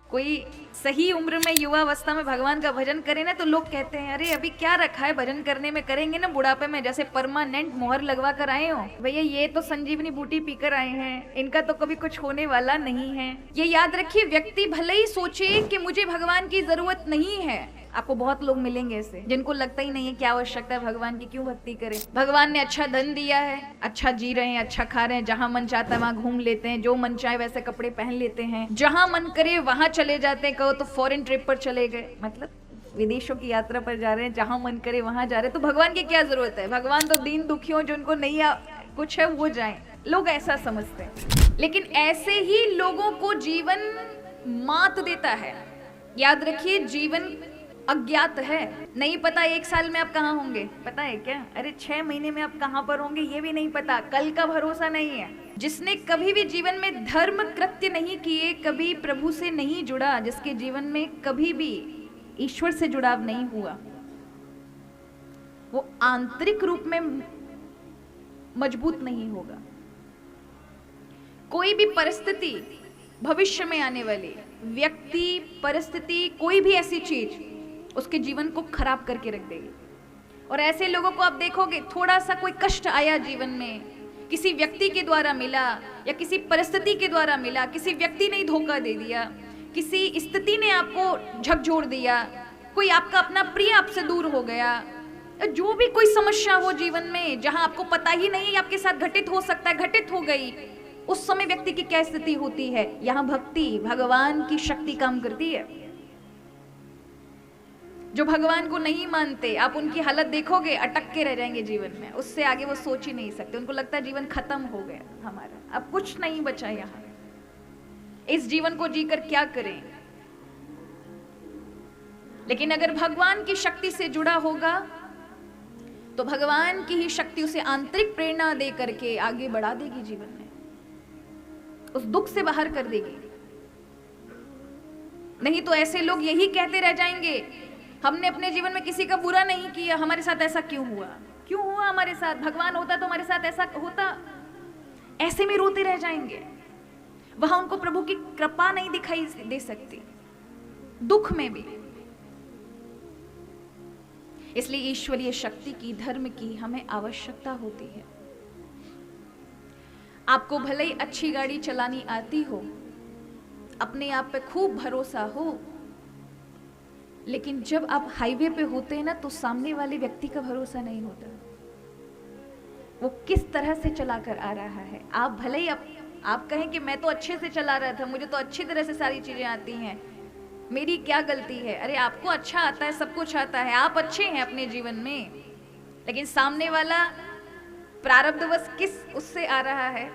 कोई सही उम्र में युवा अवस्था में भगवान का भजन करे ना तो लोग कहते हैं अरे अभी क्या रखा है भजन करने में, करेंगे ना बुढ़ापे में जैसे परमानेंट मोहर लगवा कर आए हो। भैया ये तो संजीवनी बूटी पीकर आए हैं, इनका तो कभी कुछ होने वाला नहीं है। ये याद रखिए, व्यक्ति भले ही सोचे कि मुझे भगवान की जरूरत नहीं है, आपको बहुत लोग मिलेंगे ऐसे जिनको लगता ही नहीं है क्या आवश्यकता है भगवान की, क्यों भक्ति करें। भगवान ने अच्छा धन दिया है, अच्छा जी रहे हैं, अच्छा खा रहे हैं, जहां मन चाहता है वहां घूम लेते हैं, जो मन चाहे वैसे कपड़े पहन लेते हैं, जहां मन करे वहां चले जाते हैं। कहो तो फॉरेन ट्रिप पर चले गए, मतलब विदेशों की यात्रा पर जा रहे हैं, जहां मन करे वहां जा रहे हैं। तो भगवान की क्या जरूरत है, भगवान तो दीन दुखियों जिनको नहीं कुछ है वो जाए, लोग ऐसा समझते हैं। लेकिन ऐसे ही लोगों को जीवन मात देता है। याद रखिए, जीवन अज्ञात है, नहीं पता 1 साल में आप कहाँ होंगे, पता है क्या? अरे 6 महीने में आप कहाँ पर होंगे ये भी नहीं पता, कल का भरोसा नहीं है। जिसने कभी भी जीवन में धर्म कृत्य नहीं किए, कभी प्रभु से नहीं जुड़ा, जिसके जीवन में कभी भी ईश्वर से जुड़ाव नहीं हुआ, वो आंतरिक रूप में मजबूत नहीं होगा। कोई भी परिस्थिति, भविष्य में आने वाली व्यक्ति, परिस्थिति, कोई भी ऐसी चीज उसके जीवन को खराब करके रख देगी। और ऐसे लोगों को आप देखोगे, थोड़ा सा कोई कष्ट आया जीवन में, किसी व्यक्ति के द्वारा मिला या किसी परिस्थिति के द्वारा मिला, किसी व्यक्ति ने धोखा दे दिया, किसी स्थिति ने आपको झकझोर दिया, कोई आपका अपना प्रिय आपसे दूर हो गया, जो भी कोई समस्या हो जीवन में जहां आपको पता ही नहीं आपके साथ घटित हो सकता है, घटित हो गई, उस समय व्यक्ति की क्या स्थिति होती है? यहां भक्ति, भगवान की शक्ति काम करती है। जो भगवान को नहीं मानते, आप उनकी हालत देखोगे, अटक के रह जाएंगे जीवन में, उससे आगे वो सोच ही नहीं सकते। उनको लगता है जीवन खत्म हो गया हमारा, अब कुछ नहीं बचा यहाँ, इस जीवन को जीकर क्या करें। लेकिन अगर भगवान की शक्ति से जुड़ा होगा तो भगवान की ही शक्ति उसे आंतरिक प्रेरणा दे करके आगे बढ़ा देगी, जीवन में उस दुख से बाहर कर देगी। नहीं तो ऐसे लोग यही कहते रह जाएंगे, हमने अपने जीवन में किसी का बुरा नहीं किया, हमारे साथ ऐसा क्यों हुआ, क्यों हुआ हमारे साथ, भगवान होता तो हमारे साथ ऐसा होता, ऐसे में रोते रह जाएंगे। वहां उनको प्रभु की कृपा नहीं दिखाई दे सकती, दुख में भी। इसलिए ईश्वरीय शक्ति की, धर्म की हमें आवश्यकता होती है। आपको भले ही अच्छी गाड़ी चलानी आती हो, अपने आप पे खूब भरोसा हो, लेकिन जब आप हाईवे पे होते हैं ना तो सामने वाले व्यक्ति का भरोसा नहीं होता, वो किस तरह से चलाकर आ रहा है। आप भले ही आप कहें कि मैं तो अच्छे से चला रहा था, मुझे तो अच्छी तरह से सारी चीजें आती हैं, मेरी क्या गलती है। अरे आपको अच्छा आता है, सब कुछ आता है, आप अच्छे हैं अपने जीवन में, लेकिन सामने वाला प्रारब्धवश किस उससे आ रहा है,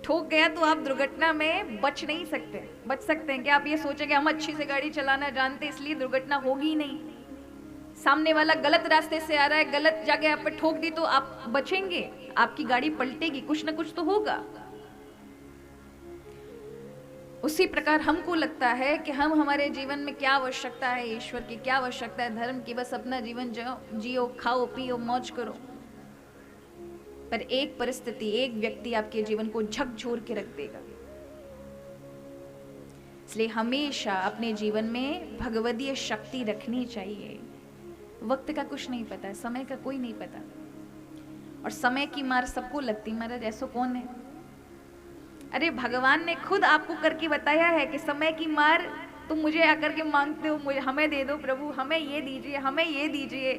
ठोक गया तो आप दुर्घटना में बच नहीं सकते। बच सकते हैं क्या? आप ये सोचेंगे हम अच्छी से गाड़ी चलाना जानते इसलिए दुर्घटना होगी नहीं। सामने वाला गलत रास्ते से आ रहा है, गलत जगह आप पे ठोक दी तो आप बचेंगे, आपकी गाड़ी पलटेगी, कुछ ना कुछ तो होगा। उसी प्रकार हमको लगता है कि हम, हमारे जीवन में क्या आवश्यकता है, ईश्वर की क्या आवश्यकता है, धर्म की, बस अपना जीवन जियो, खाओ पियो, मौज करो। पर एक परिस्थिति, एक व्यक्ति आपके जीवन को झकझोर के रख देगा। इसलिए हमेशा अपने जीवन में भगवदीय शक्ति रखनी चाहिए। वक्त का कुछ नहीं पता, समय का कोई नहीं पता, और समय की मार सबको लगती। महाराज ऐसा कौन है? अरे भगवान ने खुद आपको करके बताया है कि समय की मार तुम मुझे आकर के मांगते हो, मुझे हमें दे दो प्रभु, हमें ये दीजिए, हमें ये दीजिए,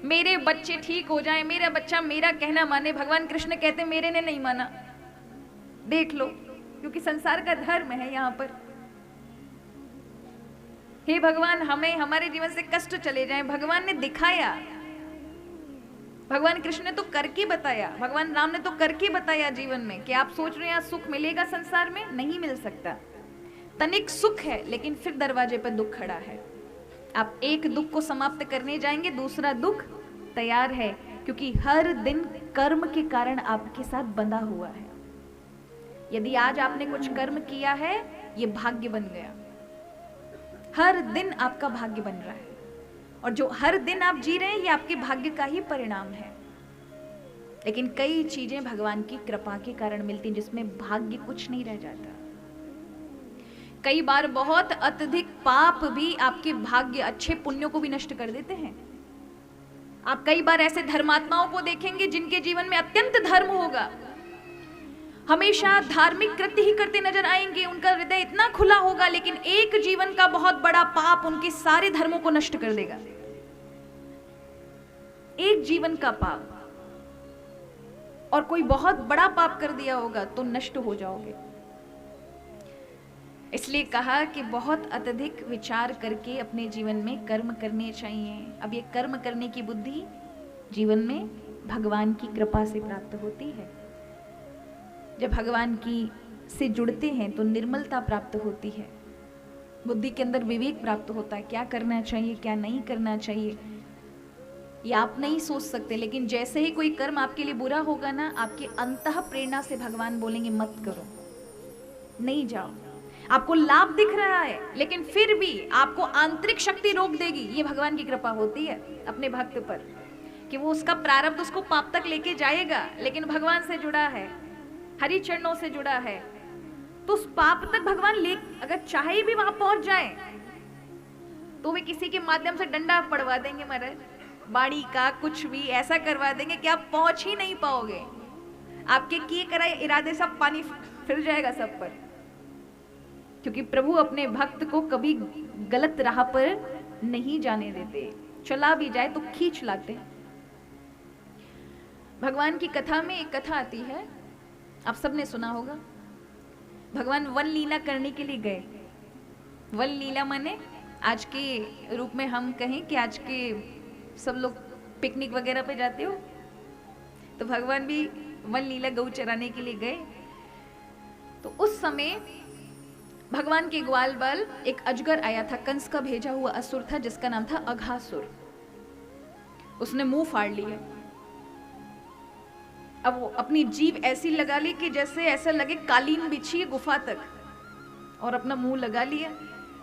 मेरे बच्चे ठीक हो जाएं, मेरा बच्चा मेरा कहना माने। भगवान कृष्ण कहते मेरे ने नहीं माना, देख लो, क्योंकि संसार का धर्म है यहाँ पर। हे भगवान, हमें हमारे जीवन से कष्ट चले जाएं, भगवान ने दिखाया, भगवान कृष्ण ने तो करके बताया, भगवान राम ने तो करके बताया जीवन में कि आप सोच रहे हैं सुख मिलेगा संसार में, नहीं मिल सकता। तनिक सुख है लेकिन फिर दरवाजे पर दुख खड़ा है। आप एक दुख को समाप्त करने जाएंगे, दूसरा दुख तैयार है, क्योंकि हर दिन कर्म के कारण आपके साथ बंधा हुआ है। यदि आज आपने कुछ कर्म किया है, ये भाग्य बन गया, हर दिन आपका भाग्य बन रहा है, और जो हर दिन आप जी रहे हैं ये आपके भाग्य का ही परिणाम है। लेकिन कई चीजें भगवान की कृपा के कारण मिलती हैं जिसमें भाग्य कुछ नहीं रह जाता। कई बार बहुत अत्यधिक पाप भी आपके भाग्य, अच्छे पुण्यों को भी नष्ट कर देते हैं। आप कई बार ऐसे धर्मात्माओं को देखेंगे जिनके जीवन में अत्यंत धर्म होगा, हमेशा धार्मिक कृत्य ही करते नजर आएंगे, उनका हृदय इतना खुला होगा, लेकिन एक जीवन का बहुत बड़ा पाप उनके सारे धर्मों को नष्ट कर देगा। एक जीवन का पाप, और कोई बहुत बड़ा पाप कर दिया होगा तो नष्ट हो जाओगे। इसलिए कहा कि बहुत अत्यधिक विचार करके अपने जीवन में कर्म करने चाहिए। अब ये कर्म करने की बुद्धि जीवन में भगवान की कृपा से प्राप्त होती है। जब भगवान की से जुड़ते हैं तो निर्मलता प्राप्त होती है, बुद्धि के अंदर विवेक प्राप्त होता है, क्या करना चाहिए क्या नहीं करना चाहिए ये आप नहीं सोच सकते। लेकिन जैसे ही कोई कर्म आपके लिए बुरा होगा ना, आपके अंतः प्रेरणा से भगवान बोलेंगे मत करो, नहीं जाओ। आपको लाभ दिख रहा है लेकिन फिर भी आपको आंतरिक शक्ति रोक देगी। ये भगवान की कृपा होती है अपने भक्त पर, कि वो उसका प्रारब्ध उसको पाप तक लेके जाएगा, लेकिन भगवान से जुड़ा है, हरि चरणों से जुड़ा है, तो उस पाप तक भगवान ले, अगर चाहे भी वहां पहुंच जाए तो वे किसी के माध्यम से डंडा पड़वा देंगे महाराज, बाड़ी का कुछ भी ऐसा करवा देंगे कि आप पहुंच ही नहीं पाओगे। आपके किए कराए इरादे सब पानी फिर जाएगा सब पर, क्योंकि प्रभु अपने भक्त को कभी गलत राह पर नहीं जाने देते, चला भी जाए तो खींच लाते हैं। भगवान की कथा में एक कथा आती है, आप सबने सुना होगा। भगवान वन लीला करने के लिए गए। वन लीला माने आज के रूप में हम कहें कि आज के सब लोग पिकनिक वगैरह पे जाते हो, तो भगवान भी वन लीला गौ चराने के लिए गए। तो उस समय भगवान के ग्वाल बाल एक अजगर आया था, कंस का भेजा हुआ असुर था जिसका नाम था अघासुर। उसने मुंह फाड़ लिया। अब वो अपनी जीभ ऐसी लगा ली कि जैसे ऐसा लगे कालीन बिछी है गुफा तक, और अपना मुंह लगा लिया।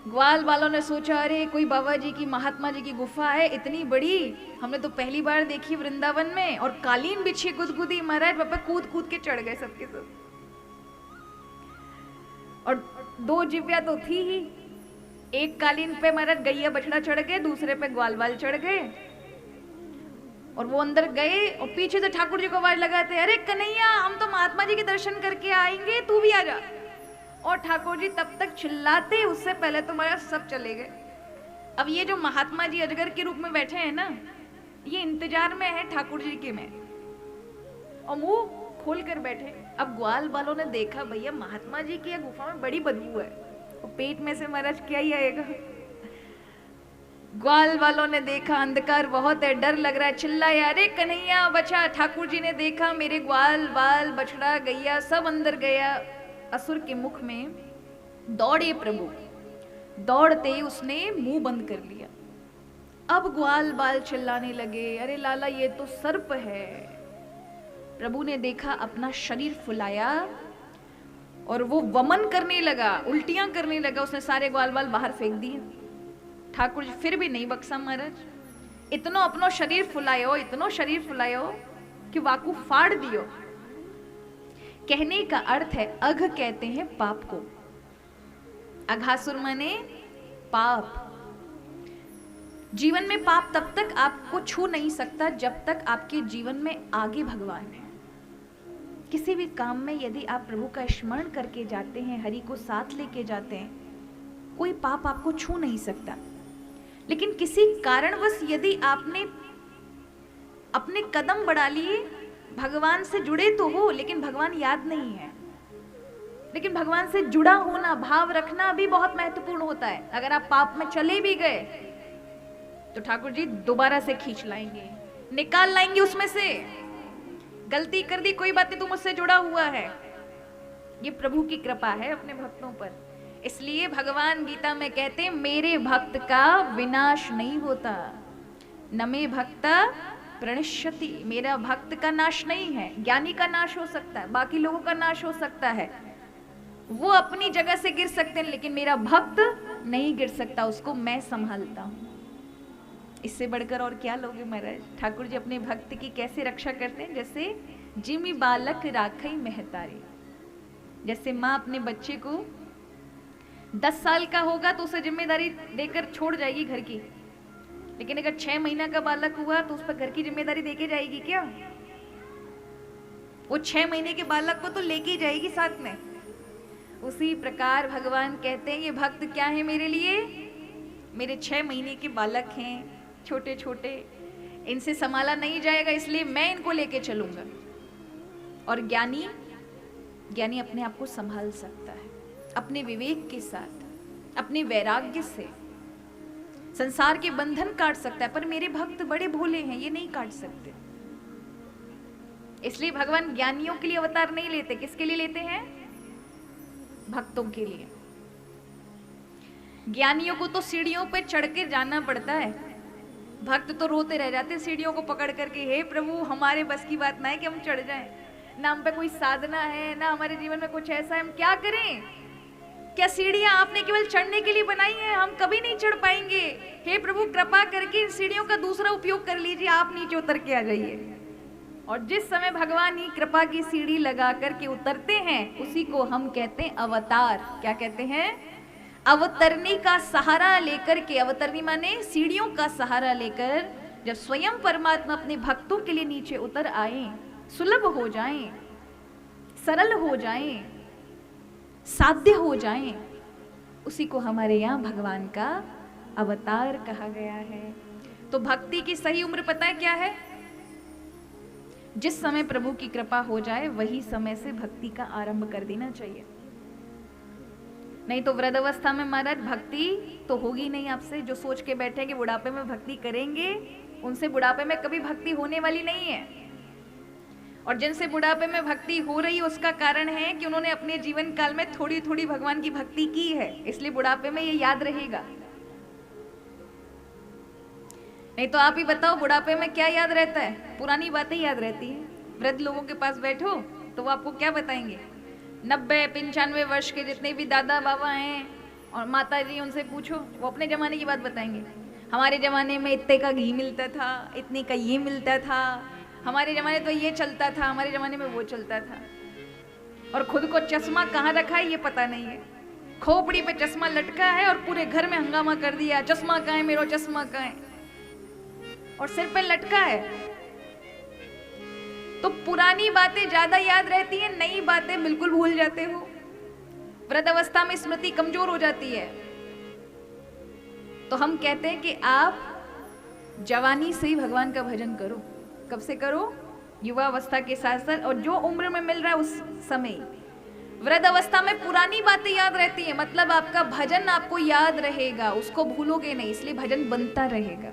ग्वाल वालों ने सोचा अरे कोई बाबा जी की, महात्मा जी की गुफा है इतनी बड़ी, हमने तो पहली बार देखी वृंदावन में, और कालीन बिछी गुदगुदी। महाराज पापा कूद कूद के चढ़ गए सबके सब, और दो जिव्या तो थी ही, एक कालीन पे महाराज गैया बछड़ा चढ़ गए, दूसरे पे ग्वाल बाल चढ़ गए, और वो अंदर गए और पीछे से ठाकुर जी को आवाज लगाते अरे कन्हैया हम तो महात्मा जी के दर्शन करके आएंगे, तू भी आ जा। और ठाकुर जी तब तक चिल्लाते, उससे पहले तो महाराज सब चले गए। अब ये जो महात्मा जी अजगर के रूप में बैठे हैं ना, ये इंतजार में है ठाकुर जी के में, और मुंह खोल कर बैठे। अब ग्वाल वालों ने देखा भैया महात्मा जी की गुफा में बड़ी बदबू है, और पेट में से महाराज क्या ही आएगा। ग्वाल वालों ने देखा अंधकार बहुत है, डर लग रहा है, चिल्लाया अरे कन्हैया बचा। ठाकुर जी ने देखा मेरे ग्वाल बाल बछड़ा गैया सब अंदर गया। असुर के मुख में दौड़े प्रभु, दौड़ते ही उसने मुंह बंद कर लिया। अब ग्वाल बाल चिल्लाने लगे अरे लाला ये तो सर्प है। प्रभु ने देखा, अपना शरीर फुलाया और वो वमन करने लगा, उल्टियां करने लगा। उसने सारे ग्वाल बाल बाहर फेंक दिए। ठाकुर जी फिर भी नहीं बक्सा महाराज, इतनो अपनो शरीर फुलायो, इतनो शरीर फुलायो कि वाकू फाड़ दियो। कहने का अर्थ है अघ कहते हैं पाप को, अघासुर माने पाप। जीवन में पाप तब तक आपको छू नहीं सकता जब तक आपके जीवन में आगे भगवान है। किसी भी काम में यदि आप प्रभु का स्मरण करके जाते हैं, हरि को साथ लेके जाते हैं, कोई पाप आपको छू नहीं सकता। लेकिन किसी कारणवश यदि आपने अपने कदम बढ़ा लिए, भगवान से जुड़े तो हो लेकिन भगवान याद नहीं है, लेकिन भगवान से जुड़ा होना, भाव रखना भी बहुत महत्वपूर्ण होता है। अगर आप पाप में चले भी गए तो ठाकुर जी दोबारा से खींच लाएंगे, निकाल लाएंगे उसमें से। गलती कर दी कोई बात नहीं, तू मुझसे जुड़ा हुआ है। ये प्रभु की कृपा है अपने भक्तों पर। इसलिए भगवान गीता में कहते हैं मेरे भक्त का विनाश नहीं होता, न मे भक्ता प्रणश्यति। मेरा भक्त का नाश नहीं है। ज्ञानी का नाश हो सकता है, बाकी लोगों का नाश हो सकता है, वो अपनी जगह से गिर सकते हैं, लेकिन मेरा भक्त नहीं गिर सकता, उसको मैं संभालता हूं। इससे बढ़कर और क्या लोगे महाराज। ठाकुर जी अपने भक्त की कैसे रक्षा करते हैं, जैसे जिमि बालक राखई महतारी। जैसे माँ अपने बच्चे को 10 साल का होगा तो उसे जिम्मेदारी देकर छोड़ जाएगी घर की, लेकिन अगर 6 महीना का बालक हुआ तो उस पर घर की जिम्मेदारी देके जाएगी क्या? वो 6 महीने के बालक को तो लेके ही जाएगी साथ में। उसी प्रकार भगवान कहते हैं ये भक्त क्या है मेरे लिए? मेरे 6 महीने के बालक हैं, छोटे छोटे, इनसे संभाला नहीं जाएगा, इसलिए मैं इनको लेके चलूंगा। और ज्ञानी अपने आप को संभाल सकता है, अपने विवेक के साथ, अपने वैराग्य से संसार के बंधन काट सकता है। पर मेरे भक्त बड़े भोले हैं, ये नहीं काट सकते। इसलिए भगवान ज्ञानियों के लिए अवतार नहीं लेते। किसके लिए लेते हैं? भक्तों के लिए। ज्ञानियों को तो सीढ़ियों पर चढ़ के जाना पड़ता है, भक्त तो रोते रह जाते सीढ़ियों को पकड़ करके, हे प्रभु हमारे बस की बात ना है कि हम चढ़ जाएं, ना हम पे कोई साधना है, ना हमारे जीवन में कुछ ऐसा है, हम क्या करें? क्या सीढ़ियां आपने केवल चढ़ने के लिए बनाई हैं? हम कभी नहीं चढ़ पाएंगे। हे प्रभु कृपा करके इन सीढ़ियों का दूसरा उपयोग कर लीजिए, आप नीचे उतर के आ जाइए। और जिस समय भगवान ही कृपा की सीढ़ी लगा करके उतरते हैं, उसी को हम कहते हैं अवतार। क्या कहते हैं? अवतरणी का सहारा लेकर के, अवतरणी माने सीढ़ियों का सहारा लेकर जब स्वयं परमात्मा अपने भक्तों के लिए नीचे उतर आए, सुलभ हो जाएं, सरल हो जाएं, साध्य हो जाएं, उसी को हमारे यहाँ भगवान का अवतार कहा गया है। तो भक्ति की सही उम्र पता है क्या है? जिस समय प्रभु की कृपा हो जाए वही समय से भक्ति का आरंभ कर देना चाहिए। नहीं तो वृद्ध अवस्था में महाराज भक्ति तो होगी नहीं आपसे। जो सोच के बैठे कि बुढ़ापे में भक्ति करेंगे, उनसे बुढ़ापे में कभी भक्ति होने वाली नहीं है। और जिनसे बुढ़ापे में भक्ति हो रही है उसका कारण है कि उन्होंने अपने जीवन काल में थोड़ी थोड़ी भगवान की भक्ति की है, इसलिए बुढ़ापे में ये याद रहेगा। नहीं तो आप ही बताओ बुढ़ापे में क्या याद रहता है? पुरानी बातें याद रहती है। वृद्ध लोगों के पास बैठो तो वो आपको क्या बताएंगे? 90-95 वर्ष के जितने भी दादा बाबा हैं और माता जी, उनसे पूछो, वो अपने जमाने की बात बताएंगे। हमारे जमाने में इतने का घी मिलता था, इतने का ये मिलता था, हमारे जमाने तो ये चलता था, हमारे जमाने में वो चलता था। और खुद को चश्मा कहाँ रखा है ये पता नहीं है। खोपड़ी पे चश्मा लटका है और पूरे घर में हंगामा कर दिया, चश्मा कहाँ है, मेरा चश्मा कहाँ है, और सिर पे लटका है। तो पुरानी बातें ज्यादा याद रहती हैं, नई बातें बिल्कुल भूल जाते हो। वृद्ध अवस्था में स्मृति कमजोर हो जाती है। तो हम कहते हैं कि आप जवानी से ही भगवान का भजन करो। कब से करो? युवा अवस्था के साथ साथ, और जो उम्र में मिल रहा है उस समय। वृद्ध अवस्था में पुरानी बातें याद रहती है, मतलब आपका भजन आपको याद रहेगा, उसको भूलोगे नहीं, इसलिए भजन बनता रहेगा।